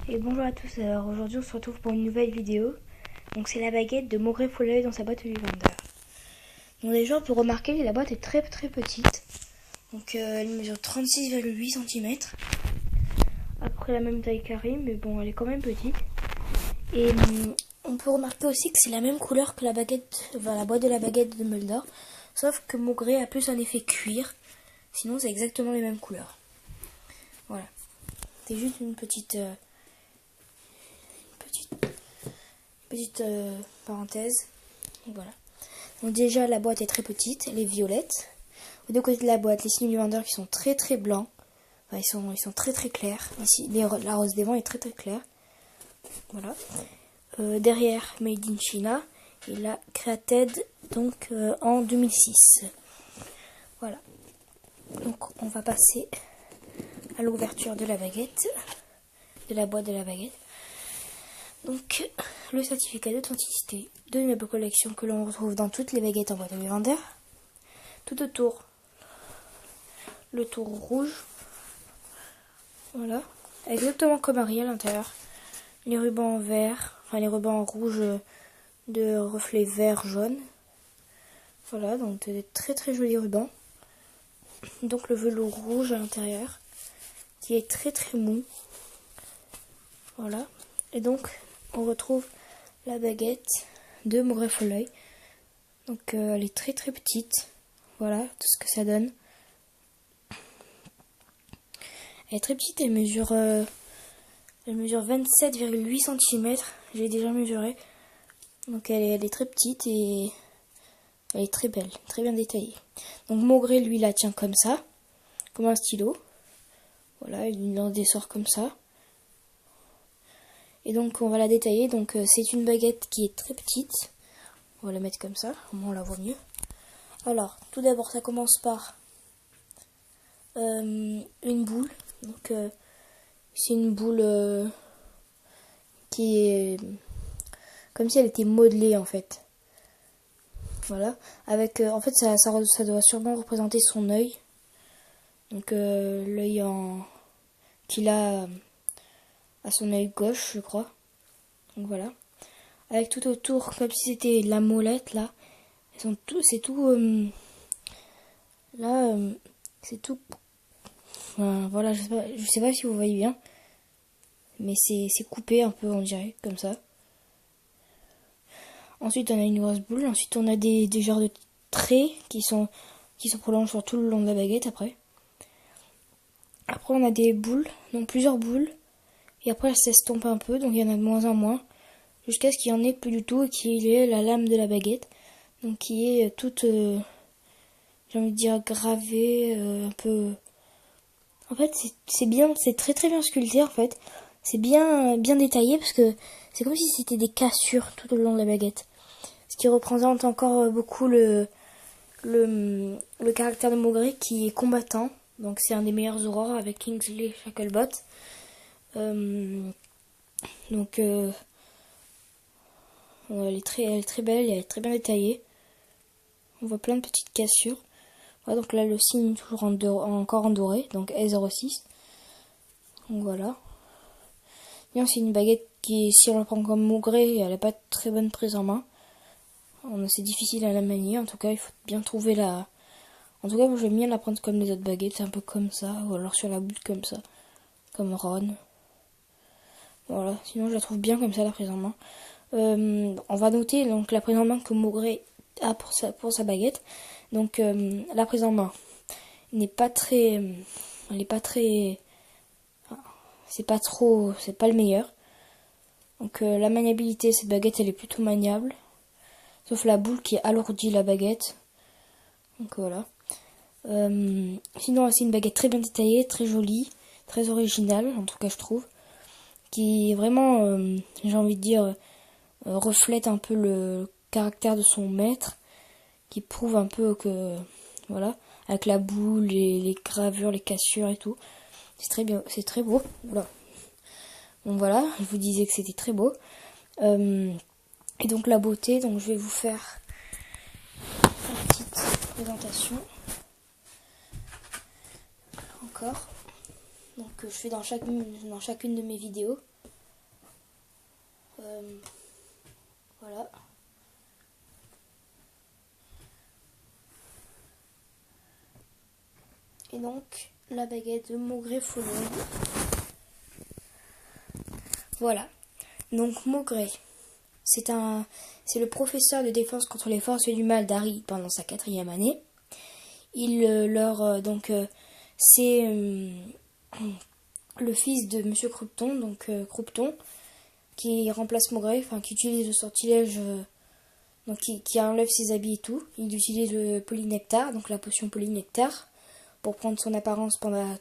Et bonjour à tous, alors aujourd'hui on se retrouve pour une nouvelle vidéo. Donc c'est la baguette de Maugrey Follet dans sa boîte Ollivander. Donc déjà on peut remarquer que la boîte est très petite. Donc elle mesure 36,8 cm. Après la même taille carrée, mais bon elle est quand même petite. Et on peut remarquer aussi que c'est la même couleur que la baguette, enfin, la boîte de la baguette de Mulder. Sauf que Maugrey a plus un effet cuir. Sinon c'est exactement les mêmes couleurs. Voilà. C'est juste une petite parenthèse. Donc voilà. Donc déjà la boîte est très petite, elle est violette. Aux deux côtés de la boîte, les signes du vendeur qui sont très blancs. Enfin, ils sont très clairs. Ici, la rose des vents est très claire. Voilà. Derrière, Made in China. Et là, Created donc en 2006. Voilà. Donc on va passer à l'ouverture de la baguette, de la boîte de la baguette. Donc le certificat d'authenticité de meubles collection que l'on retrouve dans toutes les baguettes en boîte à Ollivander. Tout autour, le tour rouge. Voilà. Exactement comme Harry à l'intérieur. Les rubans verts, enfin les rubans rouges de reflets vert jaune. Voilà, donc des très jolis rubans. Donc le velours rouge à l'intérieur, qui est très mou. Voilà. Et donc on retrouve la baguette de Maugrey Follet. Donc elle est très petite. Voilà tout ce que ça donne. Elle est très petite, elle mesure 27,8 cm. J'ai déjà mesuré. Donc elle est très petite et elle est très belle, très bien détaillée. Donc Maugrey lui la tient comme ça, comme un stylo. Voilà, il lance des sorts comme ça. Et donc on va la détailler. Donc c'est une baguette qui est très petite. On va la mettre comme ça, au moins on la voit mieux. Alors, tout d'abord ça commence par une boule. Donc c'est une boule qui est comme si elle était modelée en fait. Voilà, avec en fait ça doit sûrement représenter son œil. Donc l'œil qu'il a à son œil gauche, je crois. Donc voilà. Avec tout autour, comme si c'était la molette là. C'est tout. Là, c'est tout. Voilà, je sais pas si vous voyez bien. Mais c'est coupé un peu, on dirait, comme ça. Ensuite, on a une grosse boule. Ensuite, on a des genres de traits qui se prolongent sur tout le long de la baguette après. Après, on a des boules, donc plusieurs boules. Et après, elles s'estompent un peu, donc il y en a de moins en moins. Jusqu'à ce qu'il n'y en ait plus du tout et qu'il y ait la lame de la baguette. Donc qui est toute, j'ai envie de dire, gravée, un peu... En fait, c'est bien, c'est très bien sculpté en fait. C'est bien détaillé parce que c'est comme si c'était des cassures tout au long de la baguette. Ce qui représente encore beaucoup le caractère de Maugrey qui est combattant. Donc c'est un des meilleurs aurores avec Kingsley Shacklebot. Donc elle est très belle, elle est très bien détaillée. On voit plein de petites cassures. Voilà, donc là le signe toujours encore en doré, donc S06. Donc voilà. Bien, c'est une baguette qui, si on la prend comme Maugrey, elle n'a pas de très bonne prise en main. C'est difficile à la manier, en tout cas il faut bien trouver la... En tout cas moi j'aime bien la prendre comme les autres baguettes, c'est un peu comme ça, ou alors sur la boule comme ça, comme Ron. Voilà, sinon je la trouve bien comme ça la prise en main. On va noter donc la prise en main que Maugrey a pour sa baguette. Donc la prise en main n'est pas très... Elle n'est pas très... C'est pas le meilleur. Donc la maniabilité, cette baguette elle est plutôt maniable. Sauf la boule qui alourdit la baguette. Donc voilà. Sinon c'est une baguette très bien détaillée, très jolie, très originale, en tout cas je trouve. Qui vraiment, j'ai envie de dire, reflète un peu le caractère de son maître. Qui prouve un peu que, voilà, avec la boule, les gravures, les cassures et tout. C'est très bien, c'est très beau. Voilà. Donc voilà, je vous disais que c'était très beau. Et donc la beauté, donc je vais vous faire une petite présentation. Encore. Donc je fais dans chacune de mes vidéos. Voilà. Et donc, la baguette de Maugré Follon. Voilà. Donc, Maugré, c'est le professeur de défense contre les forces du mal d'Harry pendant sa 4e année. C'est le fils de Monsieur Croupton, donc Croupton, qui remplace Maugré, enfin qui utilise le sortilège, donc qui enlève ses habits et tout. Il utilise le polynectar, donc la potion polynectar, pour prendre son apparence pendant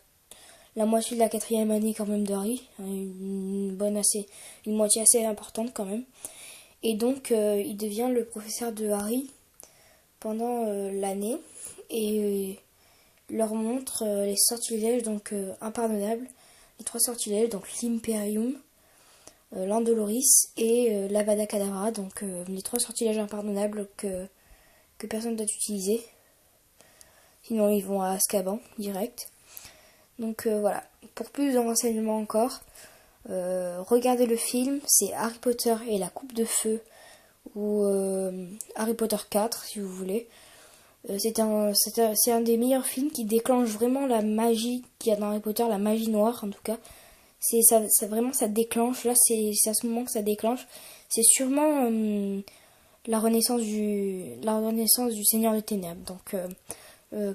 la moitié de la 4e année quand même de Harry, une moitié assez importante quand même. Et donc il devient le professeur de Harry pendant l'année et leur montre les sortilèges donc impardonnables, les 3 sortilèges, donc l'Imperium, l'Andoloris et l'Avada Kedavra, donc les 3 sortilèges impardonnables que personne ne doit utiliser, sinon ils vont à Azkaban direct. Donc voilà, pour plus de renseignements encore, regardez le film, c'est Harry Potter et la Coupe de Feu, ou Harry Potter 4 si vous voulez. C'est un des meilleurs films qui déclenche vraiment la magie qu'il y a dans Harry Potter, la magie noire en tout cas. Vraiment ça déclenche, là c'est à ce moment que ça déclenche. C'est sûrement la renaissance du Seigneur des Ténèbres. Donc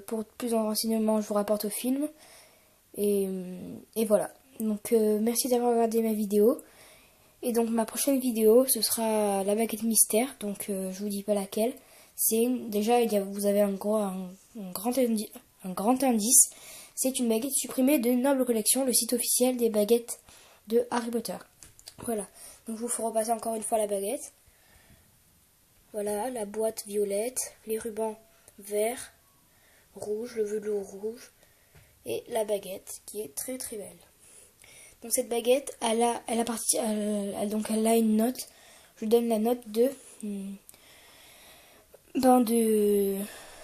pour plus de renseignements, je vous rapporte au film. Et voilà. Donc merci d'avoir regardé ma vidéo. Et donc ma prochaine vidéo, ce sera la baguette mystère. Donc je vous dis pas laquelle. Déjà vous avez un grand indice. C'est une baguette supprimée de Noble Collection, le site officiel des baguettes de Harry Potter. Voilà. Donc je vous ferai repasser encore une fois la baguette. Voilà, la boîte violette, les rubans verts, rouge, le velours rouge et la baguette qui est très très belle. Donc cette baguette, elle a une note. Je donne la note de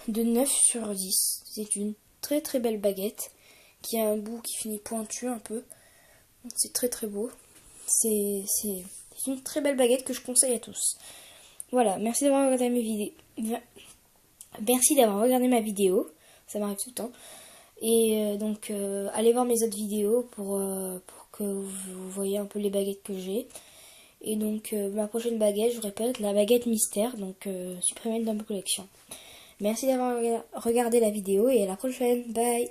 9 sur 10. C'est une très très belle baguette qui a un bout qui finit pointu un peu. C'est très très beau. C'est une très belle baguette que je conseille à tous. Voilà, merci d'avoir regardé mes vidéos. Merci d'avoir regardé ma vidéo. Ça m'arrive tout le temps. Et donc allez voir mes autres vidéos pour que vous voyez un peu les baguettes que j'ai. Et donc ma prochaine baguette, je vous répète, la baguette mystère, donc supprimée dans ma collection. Merci d'avoir regardé la vidéo et à la prochaine. Bye.